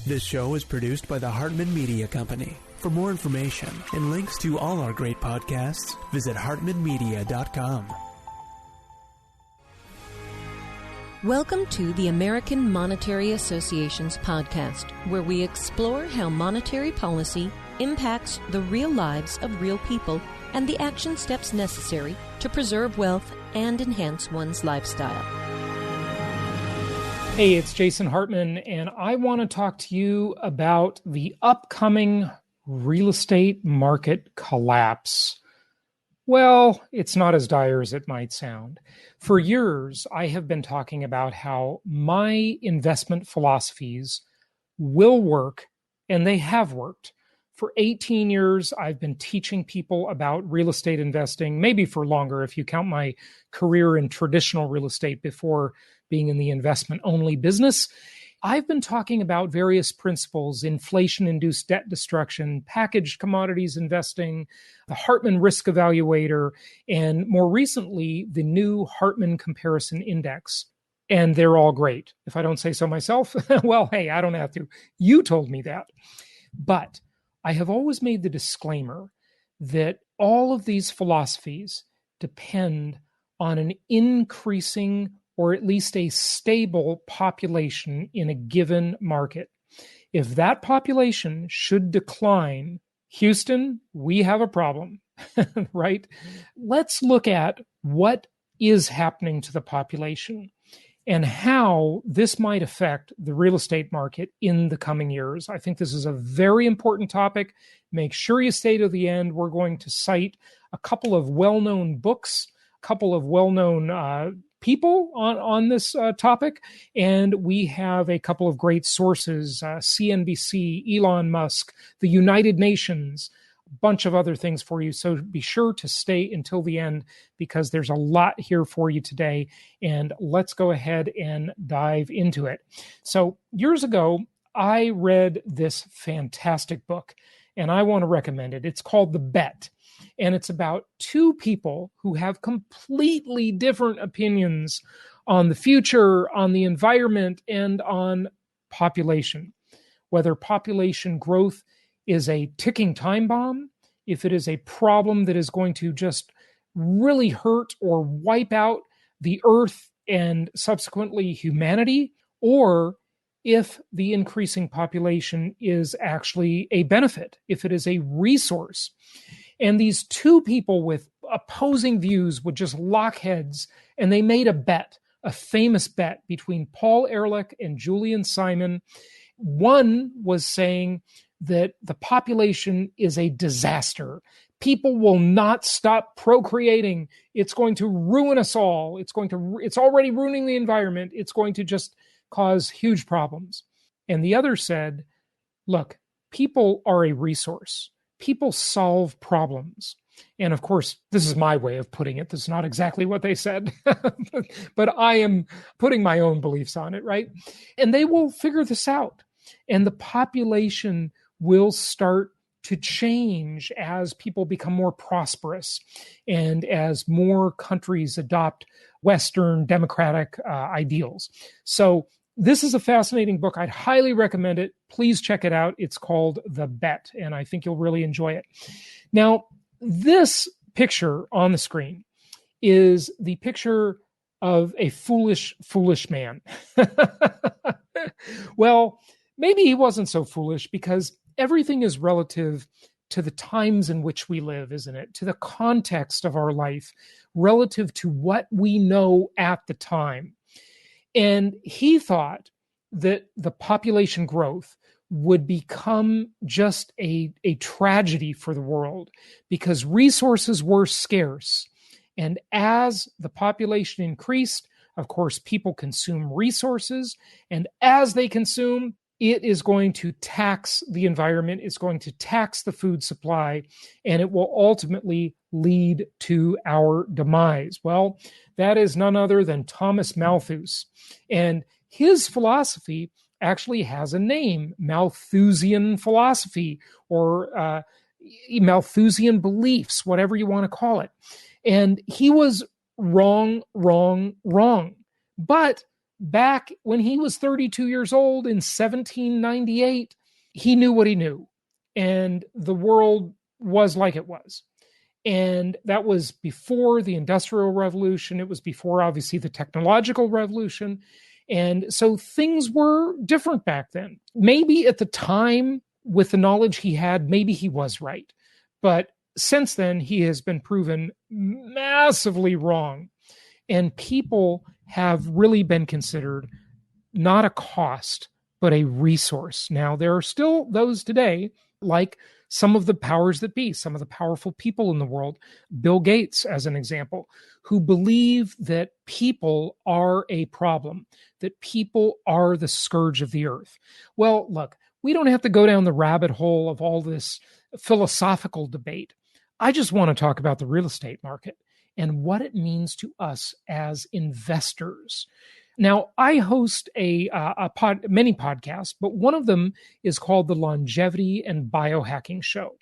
This show is produced by the Hartman Media Company. For more information and links to all our great podcasts, visit hartmanmedia.com. Welcome to the American Monetary Association's podcast, where we explore how monetary policy impacts the real lives of real people and the action steps necessary to preserve wealth and enhance one's lifestyle. Hey, it's Jason Hartman, and I want to talk to you about the upcoming real estate market collapse. Well, it's not as dire as it might sound. For years, I have been talking about how my investment philosophies will work, and they have worked. For 18 years, I've been teaching people about real estate investing, maybe for longer if you count my career in traditional real estate before being in the investment-only business. I've been talking about various principles: inflation-induced debt destruction, packaged commodities investing, the Hartman Risk Evaluator, and more recently, the new Hartman Comparison Index. And they're all great. If I don't say so myself, well, hey, I don't have to. You told me that. But I have always made the disclaimer that all of these philosophies depend on an increasing or at least a stable population in a given market. If that population should decline, Houston, we have a problem, right? Let's look at what is happening to the population and how this might affect the real estate market in the coming years. I think this is a very important topic. Make sure you stay to the end. We're going to cite a couple of well-known books, a couple of well-known people on this topic, and we have a couple of great sources, CNBC, Elon Musk, the United Nations, a bunch of other things for you. So be sure to stay until the end because there's a lot here for you today, and let's go ahead and dive into it. So years ago, I read this fantastic book, and I want to recommend it. It's called The Bet. And it's about two people who have completely different opinions on the future, on the environment, and on population. Whether population growth is a ticking time bomb, if it is a problem that is going to just really hurt or wipe out the earth and subsequently humanity, or if the increasing population is actually a benefit, if it is a resource. And these two people with opposing views would just lock heads, and they made a bet, a famous bet between Paul Ehrlich and Julian Simon. One was saying that the population is a disaster. People will not stop procreating. It's going to ruin us all. It's already ruining the environment. It's going to just cause huge problems. And the other said, look, people are a resource. People solve problems. And of course, this is my way of putting it. This is not exactly what they said, but I am putting my own beliefs on it, right? And they will figure this out. And the population will start to change as people become more prosperous and as more countries adopt Western democratic ideals. So this is a fascinating book. I'd highly recommend it. Please check it out. It's called The Bet, and I think you'll really enjoy it. Now, this picture on the screen is the picture of a foolish man. Well, maybe he wasn't so foolish because everything is relative to the times in which we live, isn't it? To the context of our life, relative to what we know at the time. And he thought that the population growth would become just a tragedy for the world because resources were scarce. And as the population increased, of course, people consume resources. And as they consume, it is going to tax the environment. It's going to tax the food supply, and it will ultimately lead to our demise. Well, that is none other than Thomas Malthus. And his philosophy actually has a name, Malthusian philosophy, or Malthusian beliefs, whatever you want to call it. And he was wrong. But back when he was 32 years old in 1798, he knew what he knew. And the world was like it was. And that was before the Industrial Revolution. It was before, obviously, the technological revolution. And so things were different back then. Maybe at the time, with the knowledge he had, maybe he was right. But since then, he has been proven massively wrong. And people have really been considered not a cost, but a resource. Now, there are still those today, like some of the powers that be, some of the powerful people in the world, Bill Gates as an example, who believe that people are a problem, that people are the scourge of the earth. Well, look, we don't have to go down the rabbit hole of all this philosophical debate. I just want to talk about the real estate market and what it means to us as investors. Now, I host many podcasts, but one of them is called the Longevity and Biohacking Show.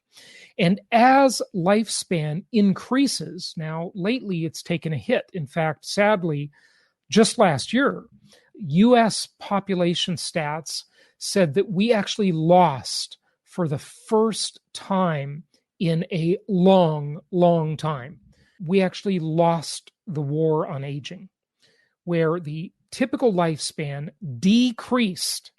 And as lifespan increases, now lately it's taken a hit. In fact, sadly, just last year, U.S. population stats said that we actually lost for the first time in a long, long time. We actually lost the war on aging, where the typical lifespan decreased,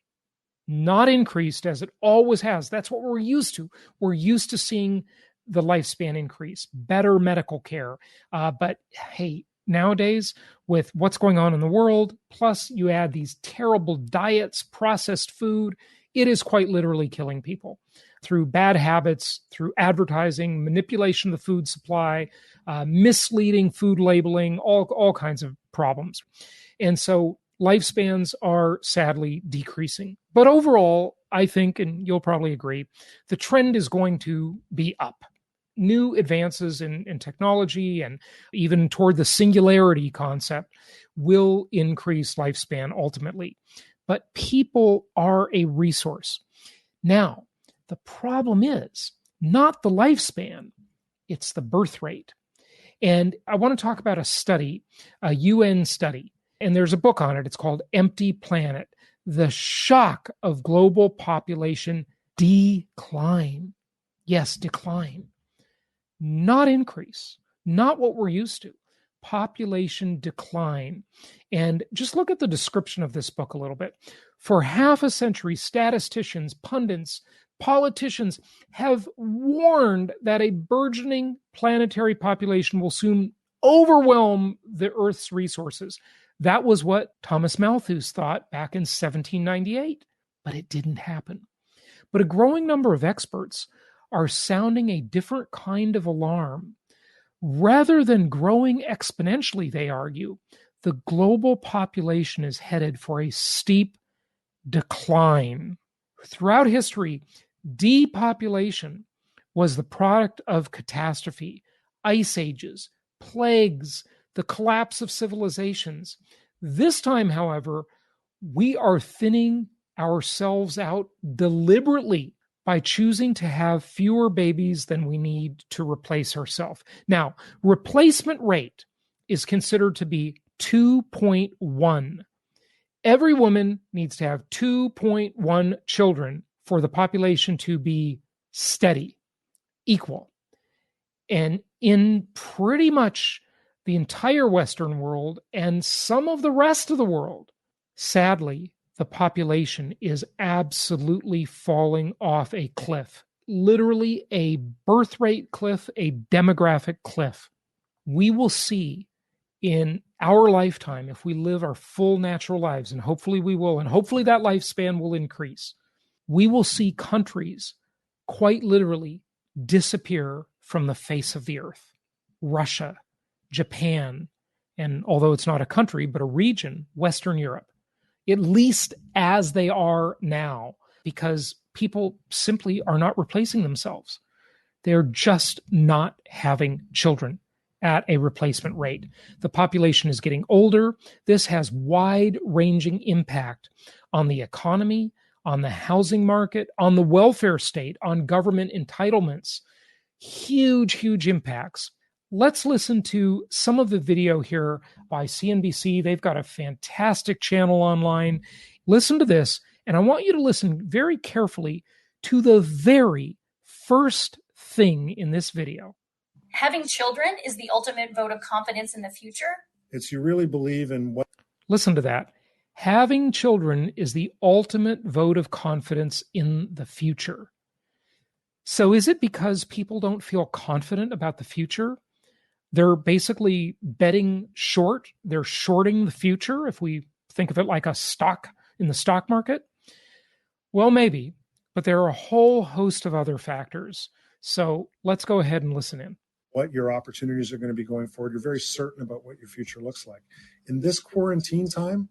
not increased as it always has. That's what we're used to. We're used to seeing the lifespan increase, better medical care. But hey, nowadays, with what's going on in the world, plus you add these terrible diets, processed food, it is quite literally killing people through bad habits, through advertising, manipulation of the food supply, misleading food labeling, all kinds of problems. And so lifespans are sadly decreasing. But overall, I think, and you'll probably agree, the trend is going to be up. New advances in technology and even toward the singularity concept will increase lifespan ultimately. But people are a resource. Now, the problem is not the lifespan, it's the birth rate. And I want to talk about a study, a UN study, and there's a book on it. It's called Empty Planet: The Shock of Global Population Decline. Yes, decline. Not increase, not what we're used to. Population decline. And just look at the description of this book a little bit. For half a century, statisticians, pundits, politicians have warned that a burgeoning planetary population will soon overwhelm the Earth's resources. That was what Thomas Malthus thought back in 1798, but it didn't happen. But a growing number of experts are sounding a different kind of alarm. Rather than growing exponentially, they argue, the global population is headed for a steep decline. Throughout history, depopulation was the product of catastrophe, ice ages, plagues, the collapse of civilizations. This time, however, we are thinning ourselves out deliberately by choosing to have fewer babies than we need to replace ourselves. Now, replacement rate is considered to be 2.1. Every woman needs to have 2.1 children for the population to be steady, equal. And in pretty much the entire Western world and some of the rest of the world, sadly, the population is absolutely falling off a cliff, literally a birth rate cliff, a demographic cliff. We will see in our lifetime, if we live our full natural lives, and hopefully we will, and hopefully that lifespan will increase, we will see countries quite literally disappear from the face of the earth. Russia, Japan, and although it's not a country, but a region, Western Europe, at least as they are now, because people simply are not replacing themselves. They're just not having children at a replacement rate. The population is getting older. This has wide-ranging impact on the economy, on the housing market, on the welfare state, on government entitlements. Huge, huge impacts. let's listen to some of the video here by CNBC. They've got a fantastic channel online. Listen to this, and I want you to listen very carefully to the very first thing in this video. Having children is the ultimate vote of confidence in the future. It's you really believe in what... Listen to that. Having children is the ultimate vote of confidence in the future. So is it because people don't feel confident about the future? They're basically betting short. They're shorting the future, if we think of it like a stock in the stock market. Well, maybe, but there are a whole host of other factors. So let's go ahead and listen in. What your opportunities are going to be going forward. You're very certain about what your future looks like. In this quarantine time,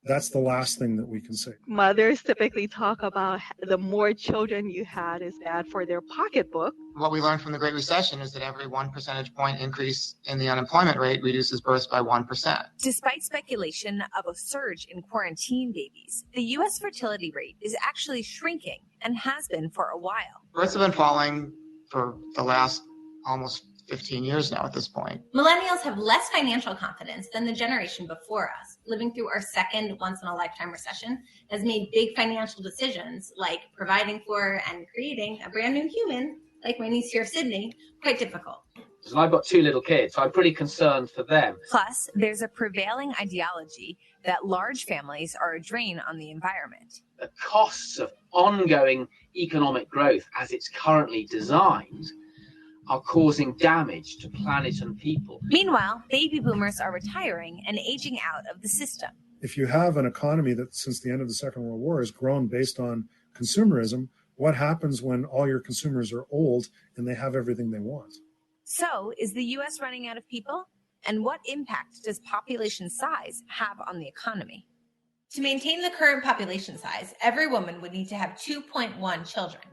that's the last thing that we can say. Mothers typically talk about the more children you had is bad for their pocketbook. What we learned from the Great Recession is that every 1 percentage point increase in the unemployment rate reduces births by 1%. Despite speculation of a surge in quarantine babies, the U.S. fertility rate is actually shrinking and has been for a while. Births have been falling for the last almost 15 years now at this point. Millennials have less financial confidence than the generation before us. Living through our second once-in-a-lifetime recession has made big financial decisions like providing for and creating a brand new human, like my niece here, Sydney, quite difficult. And I've got 2 little kids, so I'm pretty concerned for them. Plus, there's a prevailing ideology that large families are a drain on the environment. The costs of ongoing economic growth as it's currently designed are causing damage to planet and people. Meanwhile, baby boomers are retiring and aging out of the system. If you have an economy that since the end of the Second World War has grown based on consumerism, what happens when all your consumers are old and they have everything they want? So, is the U.S. running out of people? And what impact does population size have on the economy? To maintain the current population size, every woman would need to have 2.1 children.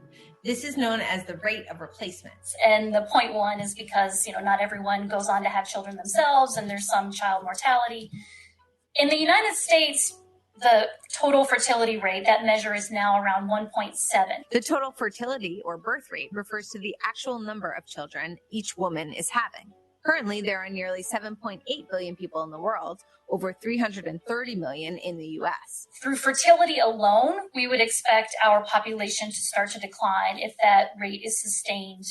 This is known as the rate of replacement. And the 0.1 is because, not everyone goes on to have children themselves, and there's some child mortality. In the United States, the total fertility rate, that measure is now around 1.7. The total fertility or birth rate refers to the actual number of children each woman is having. Currently, there are nearly 7.8 billion people in the world, over 330 million in the U.S. Through fertility alone, we would expect our population to start to decline if that rate is sustained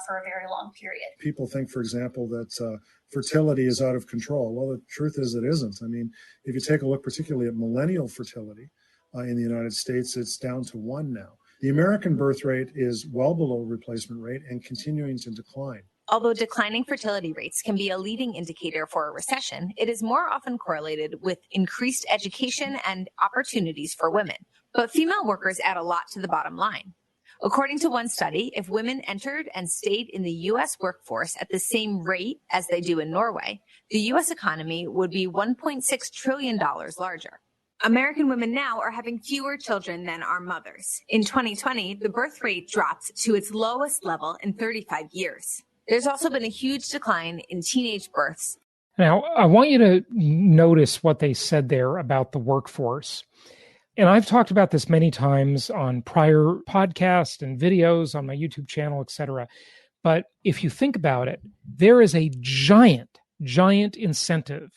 for a very long period. People think, for example, that fertility is out of control. Well, the truth is it isn't. I mean, if you take a look particularly at millennial fertility in the United States, it's down to 1 now. The American birth rate is well below replacement rate and continuing to decline. Although declining fertility rates can be a leading indicator for a recession, it is more often correlated with increased education and opportunities for women. But female workers add a lot to the bottom line. According to one study, if women entered and stayed in the U.S. workforce at the same rate as they do in Norway, the U.S. economy would be $1.6 trillion larger. American women now are having fewer children than our mothers. In 2020, the birth rate dropped to its lowest level in 35 years. There's also been a huge decline in teenage births. Now, I want you to notice what they said there about the workforce. And I've talked about this many times on prior podcasts and videos on my YouTube channel, etc. But if you think about it, there is a giant incentive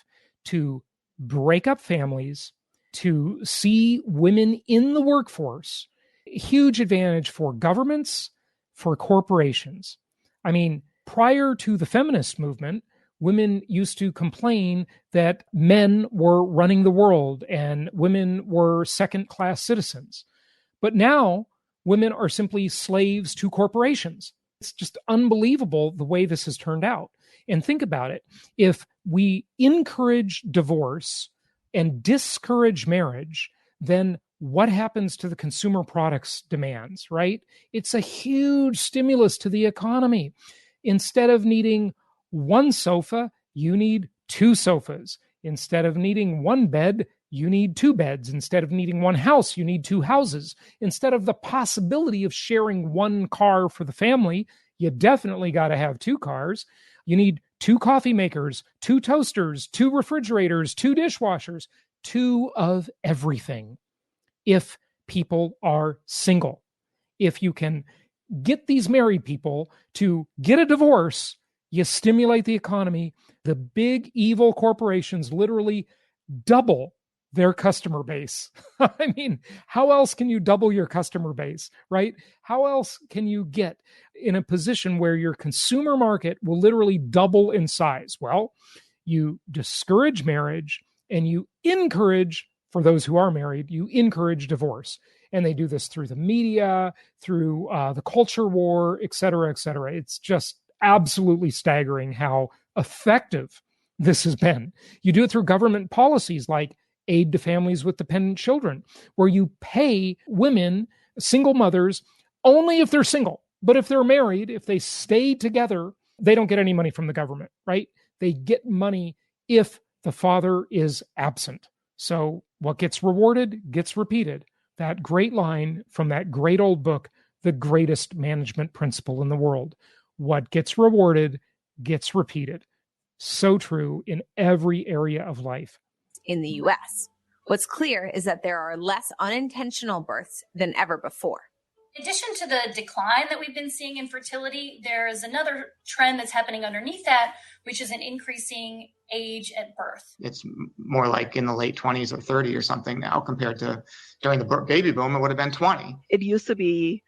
to break up families, to see women in the workforce. Huge advantage for governments, for corporations. I mean, prior to the feminist movement, women used to complain that men were running the world and women were second-class citizens. But now, women are simply slaves to corporations. It's just unbelievable the way this has turned out. And think about it. If we encourage divorce and discourage marriage, then what happens to the consumer products demands, right? It's a huge stimulus to the economy. Instead of needing 1 sofa, you need 2 sofas. Instead of needing 1 bed, you need 2 beds. Instead of needing 1 house, you need 2 houses. Instead of the possibility of sharing 1 car for the family, you definitely got to have 2 cars. You need 2 coffee makers, 2 toasters, 2 refrigerators, 2 dishwashers, 2 of everything. If people are single, if you can get these married people to get a divorce, You stimulate the economy. The big evil corporations literally double their customer base. I mean, how else can you double your customer base, right? How else can you get in a position where your consumer market will literally double in size? Well, you discourage marriage and you encourage, for those who are married, you encourage divorce. And they do this through the media, through the culture war, et cetera, et cetera. It's just absolutely staggering how effective this has been. You do it through government policies like aid to families with dependent children, where you pay women, single mothers, only if they're single. But if they're married, if they stay together, they don't get any money from the government, right? They get money if the father is absent. So what gets rewarded gets repeated. That great line from that great old book, The Greatest Management Principle in the World. What gets rewarded gets repeated. So true in every area of life. In the U.S., what's clear is that there are less unintentional births than ever before. In addition to the decline that we've been seeing in fertility, there's another trend that's happening underneath that, which is an increasing age at birth. It's more like in the late 20s or 30 or something now compared to during the baby boom, it would have been 20. It used to be,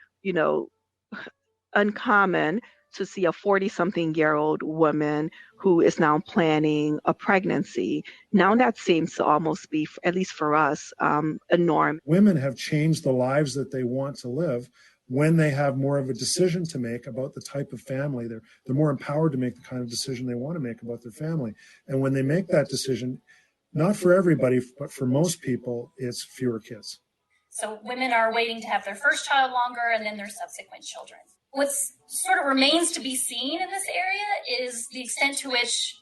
uncommon to see a 40-something-year-old woman who is now planning a pregnancy. Now that seems to almost be, at least for us, a norm. Women have changed the lives that they want to live when they have more of a decision to make about the type of family. They're more empowered to make the kind of decision they want to make about their family. And when they make that decision, not for everybody, but for most people, it's fewer kids. So women are waiting to have their first child longer and then their subsequent children. What's sort of remains to be seen in this area is the extent to which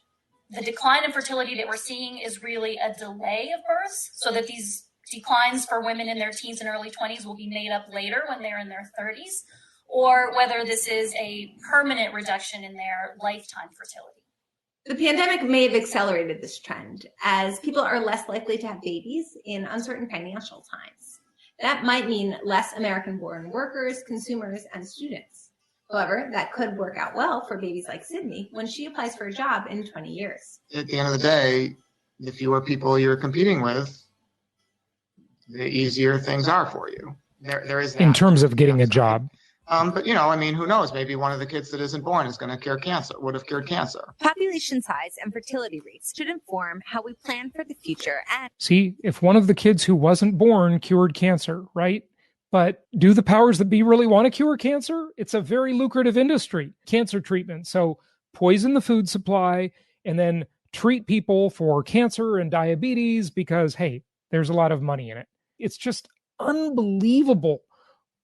the decline in fertility that we're seeing is really a delay of births, so that these declines for women in their teens and early 20s will be made up later when they're in their 30s, or whether this is a permanent reduction in their lifetime fertility. The pandemic may have accelerated this trend as people are less likely to have babies in uncertain financial times. That might mean less American-born workers, consumers, and students. However, that could work out well for babies like Sydney when she applies for a job in 20 years. At the end of the day, the fewer people you're competing with, the easier things are for you. There is that. In terms of getting a job. But, who knows? Maybe one of the kids that isn't born is going to cure cancer, would have cured cancer. Population size and fertility rates should inform how we plan for the future. And see, if one of the kids who wasn't born cured cancer, right? But do the powers that be really want to cure cancer? It's a very lucrative industry, cancer treatment. So poison the food supply and then treat people for cancer and diabetes because, hey, there's a lot of money in it. It's just unbelievable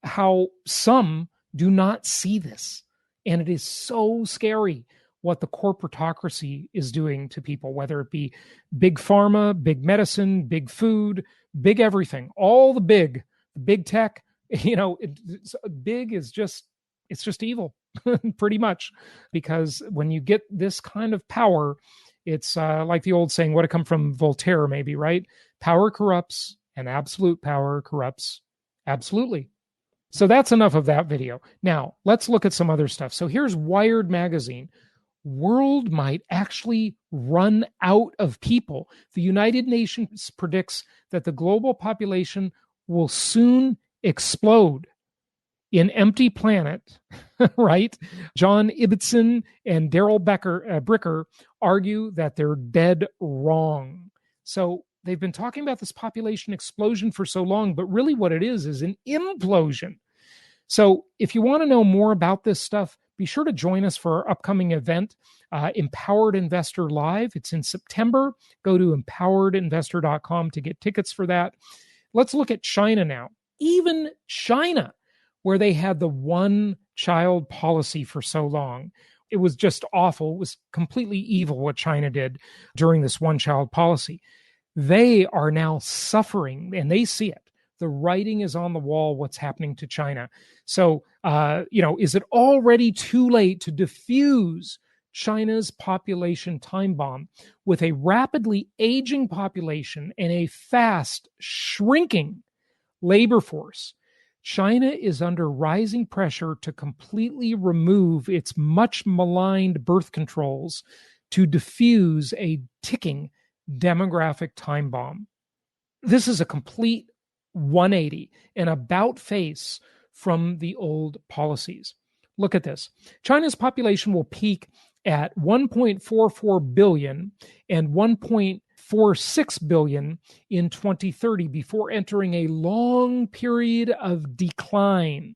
how some do not see this. And it is so scary what the corporatocracy is doing to people, whether it be big pharma, big medicine, big food, big everything, all the big tech, big is just, it's just evil pretty much, because when you get this kind of power, it's like the old saying, what had come from Voltaire maybe, right? Power corrupts and absolute power corrupts absolutely. So that's enough of that video. Now, let's look at some other stuff. So here's Wired magazine. World might actually run out of people. The United Nations predicts that the global population will soon explode. In Empty Planet, right? John Ibbotson and Daryl Bricker argue that they're dead wrong. So they've been talking about this population explosion for so long, but really what it is an implosion. So if you want to know more about this stuff, be sure to join us for our upcoming event, Empowered Investor Live. It's in September. Go to empoweredinvestor.com to get tickets for that. Let's look at China now. Even China, where they had the one-child policy for so long. It was just awful. It was completely evil what China did during this one-child policy. They are now suffering, and they see it. The writing is on the wall, what's happening to China. So, is it already too late to defuse China's population time bomb with a rapidly aging population and a fast shrinking labor force? China is under rising pressure to completely remove its much maligned birth controls to defuse a ticking demographic time bomb. This is a complete 180, an about face from the old policies. Look at this. China's population will peak at 1.44 billion and 1.46 billion in 2030 before entering a long period of decline.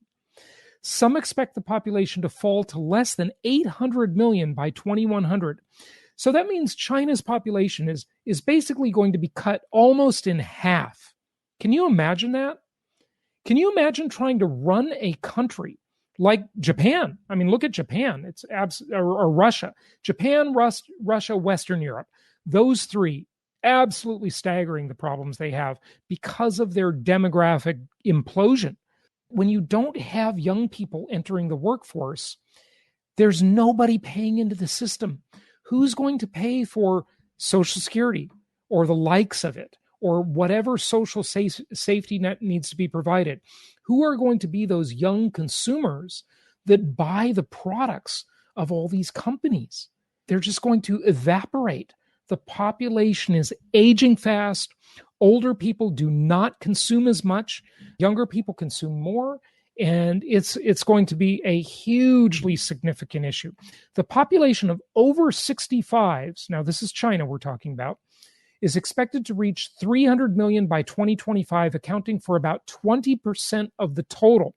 Some expect the population to fall to less than 800 million by 2100. So that means China's population is basically going to be cut almost in half. Can you imagine that? Can you imagine trying to run a country like Japan? I mean, look at Japan. Or Russia. Japan, Russia, Western Europe. Those three, absolutely staggering the problems they have because of their demographic implosion. When you don't have young people entering the workforce, there's nobody paying into the system. Who's going to pay for Social Security or the likes of it or whatever social safety net needs to be provided? Who are going to be those young consumers that buy the products of all these companies? They're just going to evaporate. The population is aging fast. Older people do not consume as much. Younger people consume more. And it's going to be a hugely significant issue. The population of over 65s, now this is China we're talking about, is expected to reach 300 million by 2025, accounting for about 20% of the total,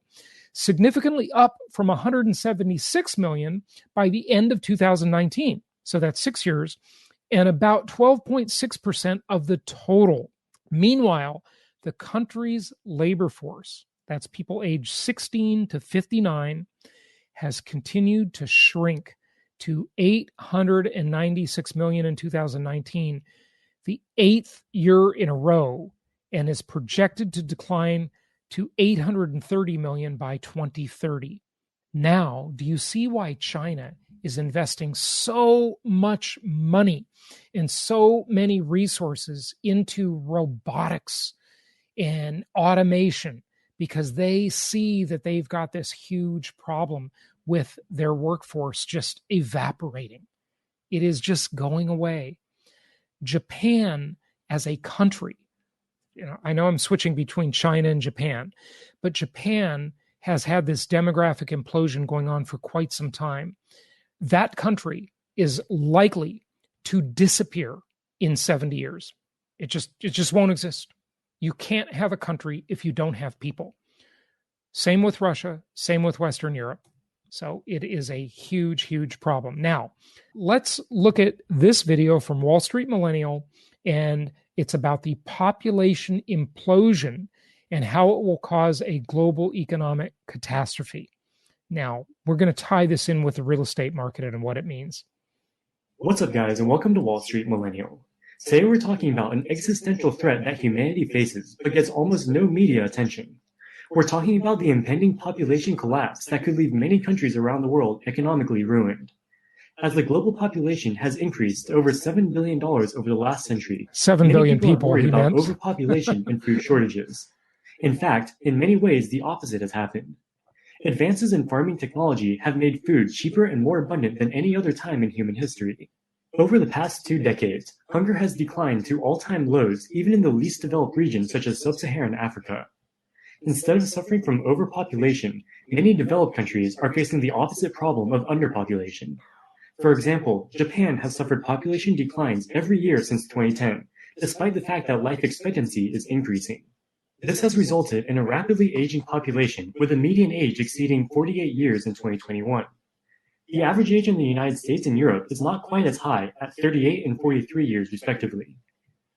significantly up from 176 million by the end of 2019. So that's 6 years, and about 12.6% of the total. Meanwhile, the country's labor force, that's people aged 16 to 59, has continued to shrink to 896 million in 2019, the 8th year in a row, and is projected to decline to 830 million by 2030. Now, do you see why China is investing so much money and so many resources into robotics and automation? Because they see that they've got this huge problem with their workforce just evaporating. It is just going away. Japan as a country, I know I'm switching between China and Japan, but Japan has had this demographic implosion going on for quite some time. That country is likely to disappear in 70 years. It just won't exist. You can't have a country if you don't have people. Same with Russia, same with Western Europe. So it is a huge, huge problem. Now, let's look at this video from Wall Street Millennial, and it's about the population implosion and how it will cause a global economic catastrophe. Now, we're going to tie this in with the real estate market and what it means. What's up, guys, and welcome to Wall Street Millennial. Today we're talking about an existential threat that humanity faces but gets almost no media attention. We're talking about the impending population collapse that could leave many countries around the world economically ruined. As the global population has increased to over $7 billion over the last century, 7 billion people are worried about meant. overpopulation and food shortages. In fact, in many ways, the opposite has happened. Advances in farming technology have made food cheaper and more abundant than any other time in human history. Over the past 2 decades, hunger has declined to all-time lows even in the least developed regions such as sub-Saharan Africa. Instead of suffering from overpopulation, many developed countries are facing the opposite problem of underpopulation. For example, Japan has suffered population declines every year since 2010, despite the fact that life expectancy is increasing. This has resulted in a rapidly aging population with a median age exceeding 48 years in 2021. The average age in the United States and Europe is not quite as high at 38 and 43 years respectively.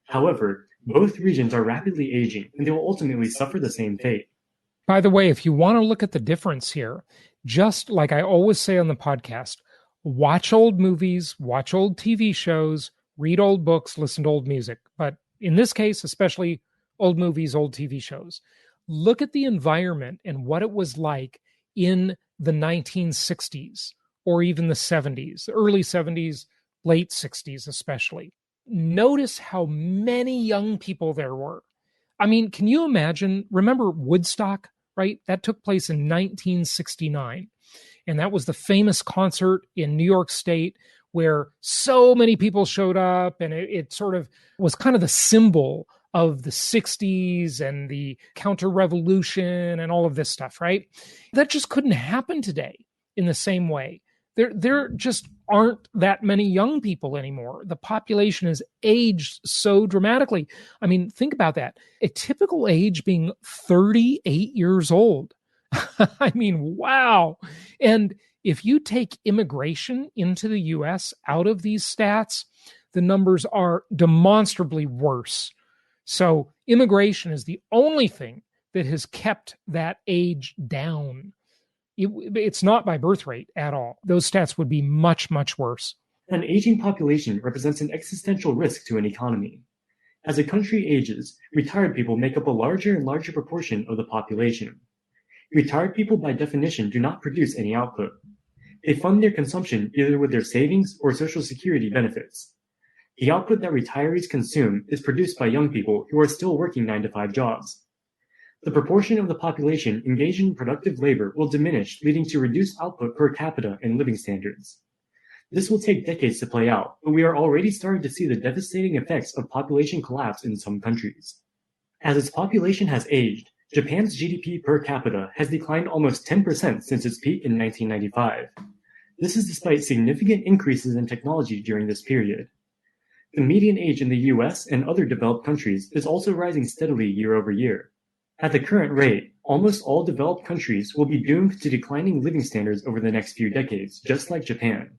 However, both regions are rapidly aging and they will ultimately suffer the same fate. By the way, if you want to look at the difference here, just like I always say on the podcast, watch old movies, watch old TV shows, read old books, listen to old music. But in this case, especially old movies, old TV shows. Look at the environment and what it was like in the 1960s or even the 70s, the early 70s, late 60s especially. Notice how many young people there were. I mean, can you imagine? Remember Woodstock, right? That took place in 1969. And that was the famous concert in New York State where so many people showed up, and it sort of was kind of the symbol of the 60s and the counter-revolution and all of this stuff, right? That just couldn't happen today in the same way. There just aren't that many young people anymore. The population has aged so dramatically. I mean, think about that. A typical age being 38 years old. I mean, wow. And if you take immigration into the U.S. out of these stats, the numbers are demonstrably worse. So immigration is the only thing that has kept that age down. It's not by birth rate at all. Those stats would be much, much worse. An aging population represents an existential risk to an economy. As a country ages, retired people make up a larger and larger proportion of the population. Retired people, by definition, do not produce any output. They fund their consumption either with their savings or Social Security benefits. The output that retirees consume is produced by young people who are still working 9-to-5 jobs. The proportion of the population engaged in productive labor will diminish, leading to reduced output per capita and living standards. This will take decades to play out, but we are already starting to see the devastating effects of population collapse in some countries. As its population has aged, Japan's GDP per capita has declined almost 10% since its peak in 1995. This is despite significant increases in technology during this period. The median age in the US and other developed countries is also rising steadily year over year. At the current rate, almost all developed countries will be doomed to declining living standards over the next few decades, just like Japan.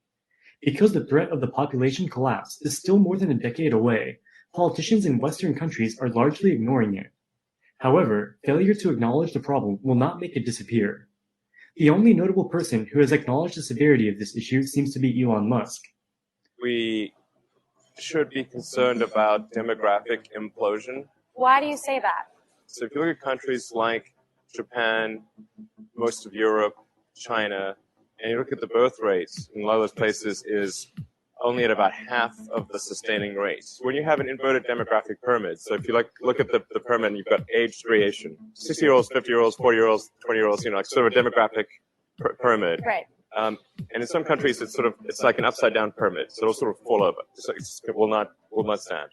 Because the threat of the population collapse is still more than a decade away, politicians in Western countries are largely ignoring it. However, failure to acknowledge the problem will not make it disappear. The only notable person who has acknowledged the severity of this issue seems to be Elon Musk. We should be concerned about demographic implosion. Why do you say that? So if you look at countries like Japan, most of Europe, China, and you look at the birth rates in a lot of those places is only at about half of the sustaining rate. When you have an inverted demographic pyramid, so if you look at the pyramid and you've got age variation, 60-year-olds, 50-year-olds, 40-year-olds, 20-year-olds, like sort of a demographic pyramid. Right. And in some countries, it's like an upside down pyramid, so it'll sort of fall over. So it will not stand.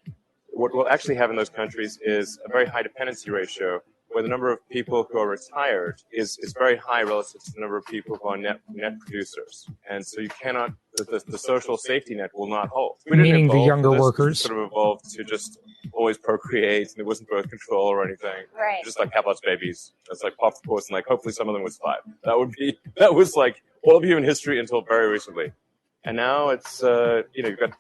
What we'll actually have in those countries is a very high dependency ratio, where the number of people who are retired is very high relative to the number of people who are net producers. And so you cannot, the social safety net will not hold. Meaning the younger workers. Sort of evolved to just always procreate, and there wasn't birth control or anything. Right. Just like have lots of babies. It's like pop the course, and like hopefully some of them would survive. That was like all of human history until very recently. And now it's, you've got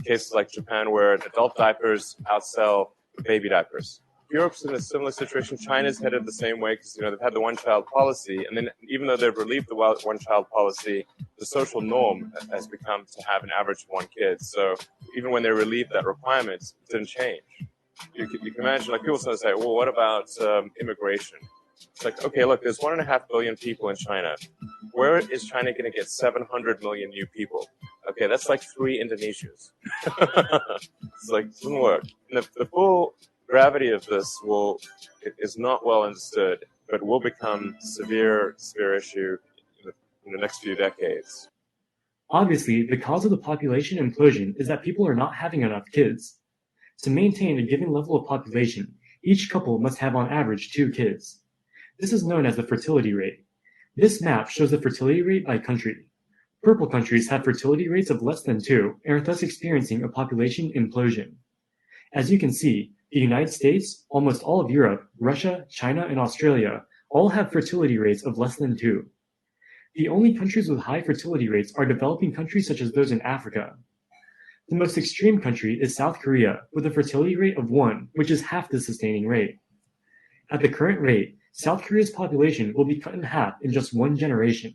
cases like Japan where adult diapers outsell baby diapers. Europe's in a similar situation. China's headed the same way because, they've had the one-child policy. And then even though they've relieved the one-child policy, the social norm has become to have an average of one kid. So even when they relieved that requirement, it didn't change. You can imagine, like people sort of say, well, what about immigration? It's like, okay, look, there's 1.5 billion people in China. Where is China going to get 700 million new people? Okay, that's like 3 Indonesias. It's like, it doesn't work. And the full gravity of this is not well understood, but will become severe issue in the next few decades. Obviously, the cause of the population implosion is that people are not having enough kids. To maintain a given level of population, each couple must have on average 2 kids. This is known as the fertility rate. This map shows the fertility rate by country. Purple countries have fertility rates of less than 2 and are thus experiencing a population implosion. As you can see, the United States, almost all of Europe, Russia, China, and Australia all have fertility rates of less than 2. The only countries with high fertility rates are developing countries such as those in Africa. The most extreme country is South Korea, with a fertility rate of 1, which is half the sustaining rate. At the current rate, South Korea's population will be cut in half in just 1 generation.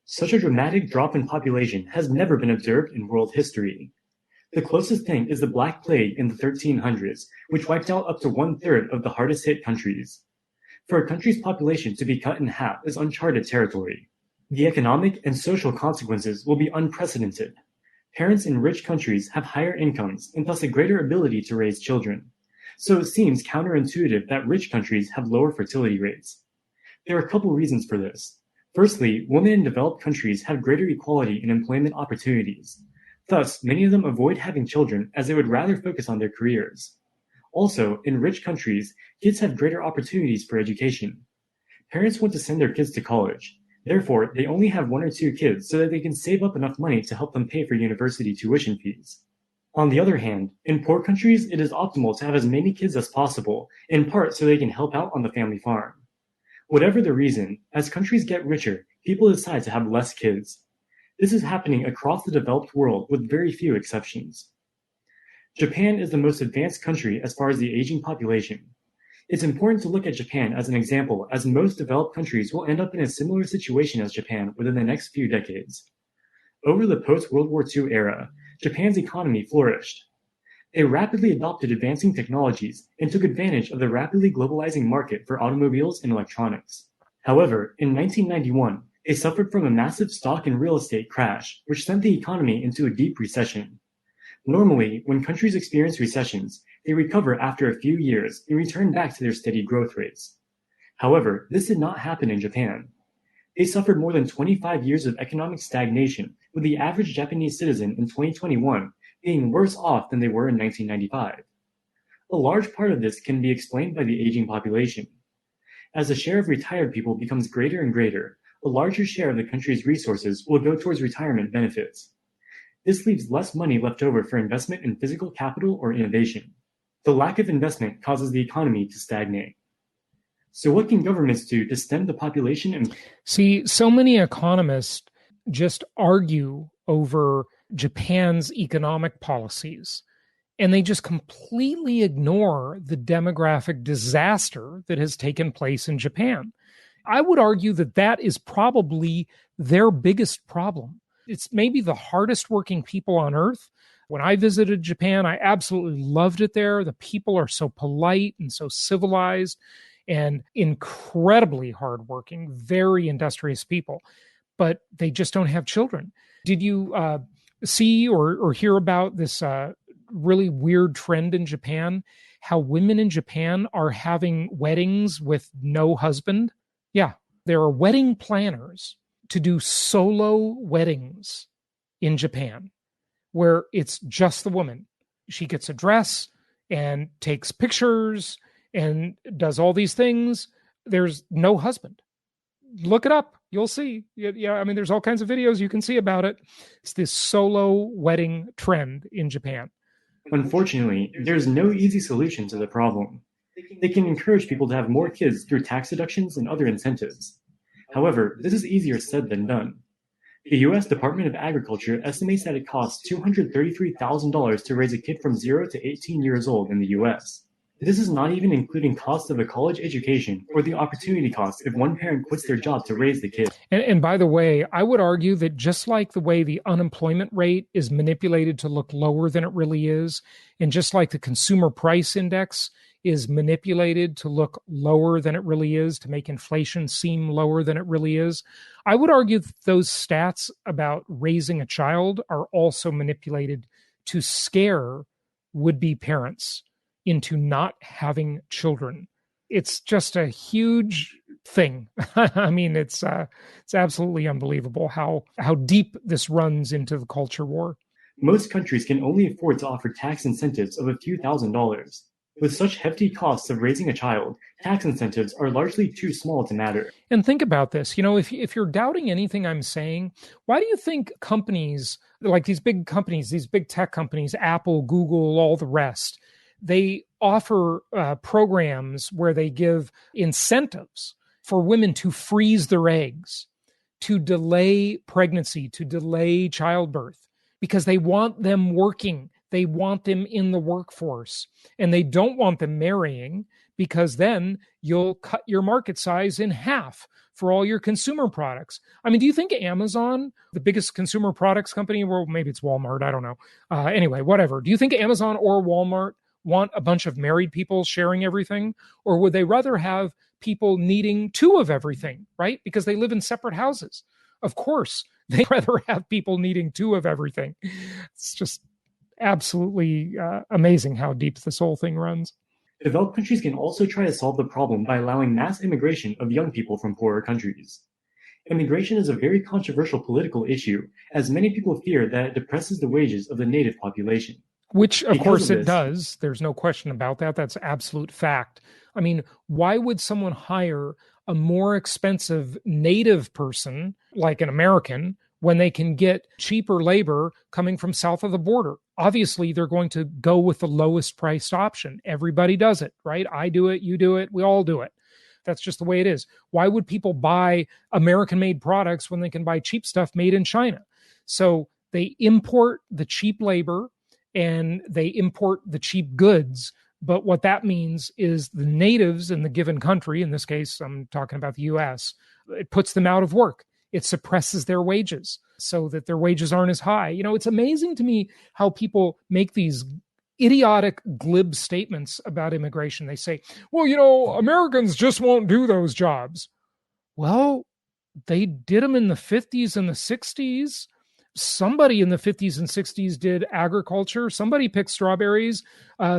Such a dramatic drop in population has never been observed in world history. The closest thing is the Black Plague in the 1300s, which wiped out up to 1/3 of the hardest hit countries. For a country's population to be cut in half is uncharted territory. The economic and social consequences will be unprecedented. Parents in rich countries have higher incomes and thus a greater ability to raise children. So it seems counterintuitive that rich countries have lower fertility rates. There are a couple reasons for this. Firstly, women in developed countries have greater equality in employment opportunities. Thus, many of them avoid having children as they would rather focus on their careers. Also, in rich countries, kids have greater opportunities for education. Parents want to send their kids to college. Therefore, they only have 1 or 2 kids so that they can save up enough money to help them pay for university tuition fees. On the other hand, in poor countries, it is optimal to have as many kids as possible, in part so they can help out on the family farm. Whatever the reason, as countries get richer, people decide to have less kids. This is happening across the developed world with very few exceptions. Japan is the most advanced country as far as the aging population. It's important to look at Japan as an example, as most developed countries will end up in a similar situation as Japan within the next few decades. Over the post-World War II era, Japan's economy flourished. They rapidly adopted advancing technologies and took advantage of the rapidly globalizing market for automobiles and electronics. However, in 1991, they suffered from a massive stock and real estate crash, which sent the economy into a deep recession. Normally, when countries experience recessions, they recover after a few years and return back to their steady growth rates. However, this did not happen in Japan. They suffered more than 25 years of economic stagnation, with the average Japanese citizen in 2021 being worse off than they were in 1995. A large part of this can be explained by the aging population. As the share of retired people becomes greater and greater, a larger share of the country's resources will go towards retirement benefits. This leaves less money left over for investment in physical capital or innovation. The lack of investment causes the economy to stagnate. So what can governments do to stem the population? See, so many economists just argue over Japan's economic policies, and they just completely ignore the demographic disaster that has taken place in Japan. I would argue that that is probably their biggest problem. It's maybe the hardest working people on earth. When I visited Japan, I absolutely loved it there. The people are so polite and so civilized and incredibly hardworking, very industrious people, but they just don't have children. Did you see or hear about this really weird trend in Japan? How women in Japan are having weddings with no husband? Yeah, there are wedding planners to do solo weddings in Japan, where it's just the woman. She gets a dress and takes pictures and does all these things. There's no husband. Look it up. You'll see. Yeah, I mean, there's all kinds of videos you can see about it. It's this solo wedding trend in Japan. Unfortunately, there's no easy solution to the problem. They can encourage people to have more kids through tax deductions and other incentives. However, this is easier said than done. The U.S. Department of Agriculture estimates that it costs $233,000 to raise a kid from 0 to 18 years old in the U.S. This is not even including cost of a college education or the opportunity cost if one parent quits their job to raise the kid. And by the way, I would argue that just like the way the unemployment rate is manipulated to look lower than it really is, and just like the consumer price index is manipulated to look lower than it really is, to make inflation seem lower than it really is, I would argue that those stats about raising a child are also manipulated to scare would-be parents into not having children. It's just a huge thing. I mean, it's absolutely unbelievable how deep this runs into the culture war. Most countries can only afford to offer tax incentives of a few $1,000s. With such hefty costs of raising a child, tax incentives are largely too small to matter. And think about this. You know, if you're doubting anything I'm saying, why do you think companies, like these big companies, these big tech companies, Apple, Google, all the rest, they offer programs where they give incentives for women to freeze their eggs, to delay pregnancy, to delay childbirth, because they want them working. They want them in the workforce, and they don't want them marrying, because then you'll cut your market size in half for all your consumer products. I mean, do you think Amazon, the biggest consumer products company, well, maybe it's Walmart, I don't know. Anyway, whatever. Do you think Amazon or Walmart want a bunch of married people sharing everything? Or would they rather have people needing 2 of everything, right? Because they live in separate houses. Of course, they'd rather have people needing 2 of everything. It's just absolutely amazing how deep this whole thing runs. Developed countries can also try to solve the problem by allowing mass immigration of young people from poorer countries. Immigration is a very controversial political issue, as many people fear that it depresses the wages of the native population. Which, of course, it does. There's no question about that. That's absolute fact. I mean, why would someone hire a more expensive native person, like an American, when they can get cheaper labor coming from south of the border? Obviously, they're going to go with the lowest priced option. Everybody does it, right? I do it, you do it, we all do it. That's just the way it is. Why would people buy American-made products when they can buy cheap stuff made in China? So they import the cheap labor and they import the cheap goods. But what that means is the natives in the given country, in this case, I'm talking about the US, it puts them out of work. It suppresses their wages so that their wages aren't as high. You know, it's amazing to me how people make these idiotic, glib statements about immigration. They say, well, you know, Americans just won't do those jobs. Well, they did them in the 50s and the 60s. Somebody in the 50s and 60s did agriculture. Somebody picked strawberries.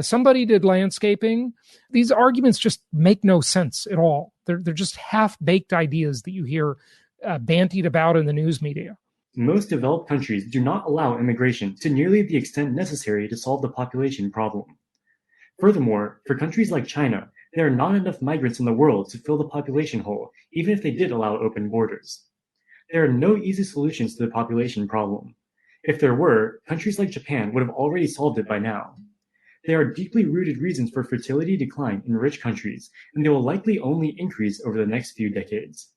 Somebody did landscaping. These arguments just make no sense at all. They're just half-baked ideas that you hear bandied about in the news media. Most developed countries do not allow immigration to nearly the extent necessary to solve the population problem. Furthermore, for countries like China, there are not enough migrants in the world to fill the population hole, even if they did allow open borders. There are no easy solutions to the population problem. If there were, countries like Japan would have already solved it by now. There are deeply rooted reasons for fertility decline in rich countries, and they will likely only increase over the next few decades.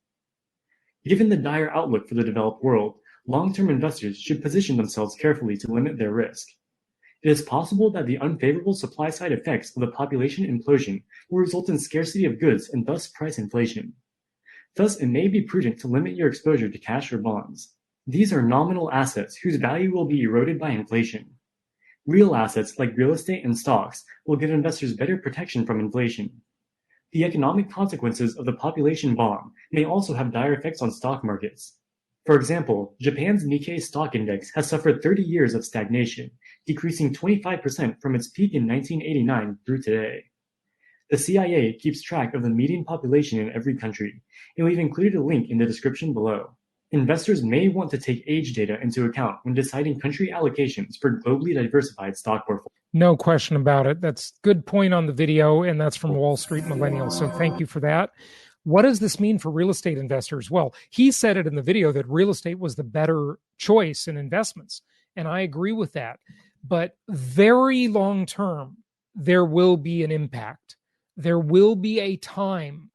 Given the dire outlook for the developed world, long-term investors should position themselves carefully to limit their risk. It is possible that the unfavorable supply-side effects of the population implosion will result in scarcity of goods and thus price inflation. Thus, it may be prudent to limit your exposure to cash or bonds. These are nominal assets whose value will be eroded by inflation. Real assets like real estate and stocks will give investors better protection from inflation. The economic consequences of the population bomb may also have dire effects on stock markets. For example, Japan's Nikkei stock index has suffered 30 years of stagnation, decreasing 25% from its peak in 1989 through today. The CIA keeps track of the median population in every country, and we've included a link in the description below. Investors may want to take age data into account when deciding country allocations for globally diversified stock portfolios. No question about it. That's a good point on the video, and that's from Wall Street Millennial, so thank you for that. What does this mean for real estate investors? Well, he said it in the video that real estate was the better choice in investments, and I agree with that. But very long term, there will be an impact. There will be a time,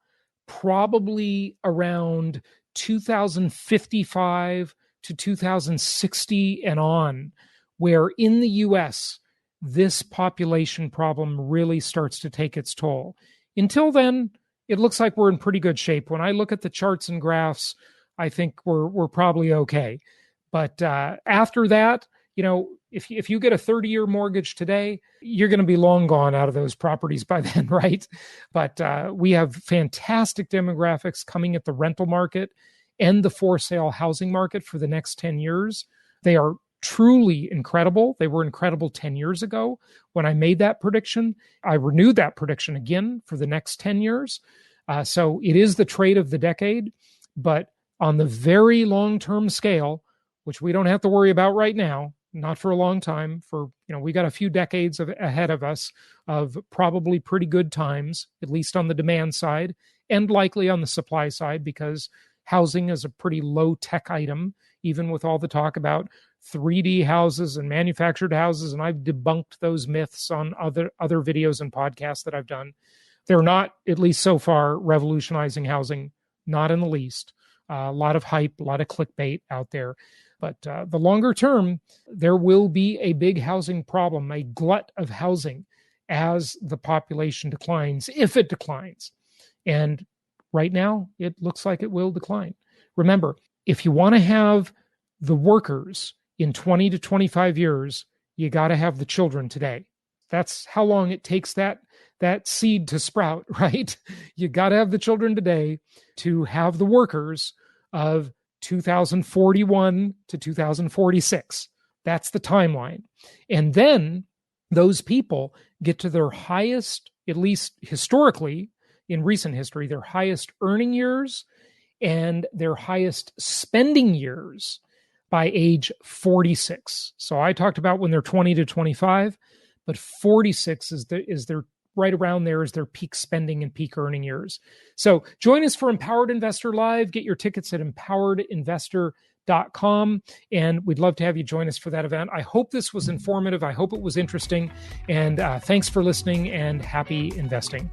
probably around 2055 to 2060 and on, where in the US, this population problem really starts to take its toll. Until then, it looks like we're in pretty good shape. When I look at the charts and graphs, I think we're probably okay. But after that, you know, if you get a 30-year mortgage today, you're going to be long gone out of those properties by then, right? But we have fantastic demographics coming at the rental market and the for-sale housing market for the next 10 years. They are truly incredible. They were incredible 10 years ago when I made that prediction. I renewed that prediction again for the next 10 years. So it is the trade of the decade, but on the very long-term scale, which we don't have to worry about right now, not for a long time, we got a few decades ahead of us of probably pretty good times, at least on the demand side and likely on the supply side, because housing is a pretty low-tech item, even with all the talk about 3D houses and manufactured houses, and I've debunked those myths on other videos and podcasts that I've done. They're not, at least so far, revolutionizing housing, not in the least. A lot of hype, a lot of clickbait out there. But the longer term, there will be a big housing problem, a glut of housing as the population declines, if it declines. And right now, it looks like it will decline. Remember, if you want to have the workers in 20 to 25 years, you got to have the children today. That's how long it takes that seed to sprout, right? You got to have the children today to have the workers of 2041 to 2046. That's the timeline. And then those people get to their highest at least historically, in recent history, their highest earning years and their highest spending years by age 46. So I talked about when they're 20 to 25, but 46 is their right around there is their peak spending and peak earning years. So join us for Empowered Investor Live. Get your tickets at empoweredinvestor.com, and we'd love to have you join us for that event. I hope this was informative. I hope it was interesting, and thanks for listening, and happy investing.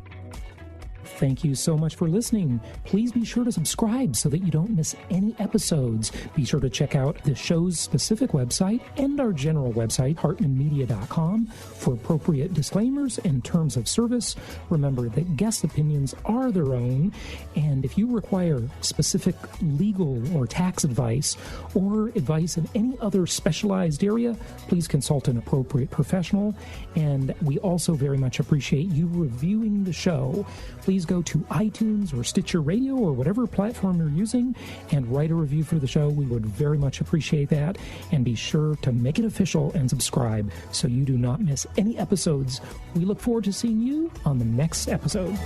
Thank you so much for listening. Please be sure to subscribe so that you don't miss any episodes. Be sure to check out the show's specific website and our general website, hartmanmedia.com, for appropriate disclaimers and terms of service. Remember that guest opinions are their own, and if you require specific legal or tax advice or advice in any other specialized area, please consult an appropriate professional. And we also very much appreciate you reviewing the show. Please go to iTunes or Stitcher Radio or whatever platform you're using and write a review for the show. We would very much appreciate that. And be sure to make it official and subscribe so you do not miss any episodes. We look forward to seeing you on the next episode.